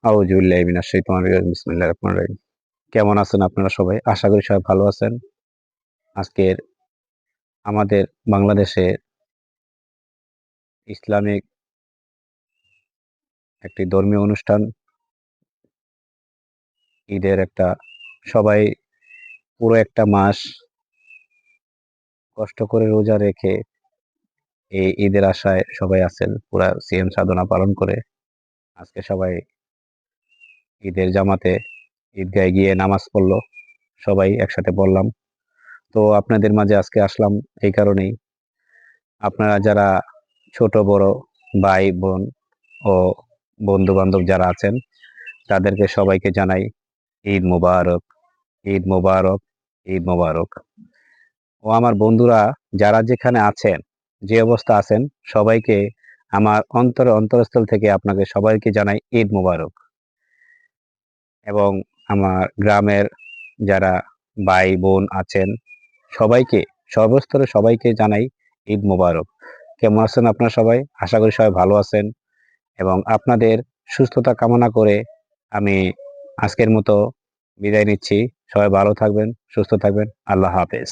আউযু বিল্লাহি মিনাশ শাইতানির রাজিম। বিসমিল্লাহির রহমানির রহিম। কেমন আছেন আপনারা সবাই? আশা করি সবাই ভালো আছেন। আজকের আমাদের বাংলাদেশে ইসলামিক একটি ধর্মীয় অনুষ্ঠান, ঈদের একটা সবাই পুরো একটা মাস কষ্ট করে রোজা রেখে এই ঈদের আশায় সবাই আছেন। পুরা সিয়াম সাধনা পালন করে আজকে সবাই ঈদের জামাতে ঈদগাহে গিয়ে নামাজ পড়ল। সবাই একসাথে পড়লাম। তো আপনাদের মাঝে আজকে আসলাম এই কারণেই, আপনারা যারা ছোট বড় ভাই বোন ও বন্ধু বান্ধব যারা আছেন তাদেরকে সবাইকে জানাই ঈদ মোবারক, ঈদ মোবারক, ঈদ মোবারক। ও আমার বন্ধুরা যারা যেখানে আছেন, যে অবস্থা আছেন, সবাইকে আমার অন্তরস্থল থেকে আপনাকে সবাইকে জানাই ঈদ মোবারক। এবং আমার গ্রামের যারা ভাই বোন আছেন সবাইকে, সর্বস্তরে সবাইকে জানাই ঈদ মোবারক। কেমন আছেন আপনারা সবাই? আশা করি সবাই ভালো আছেন এবং আপনাদের সুস্থতা কামনা করে আমি আজকের মতো বিদায় নিচ্ছি। সবাই ভালো থাকবেন, সুস্থ থাকবেন। আল্লাহ হাফেজ।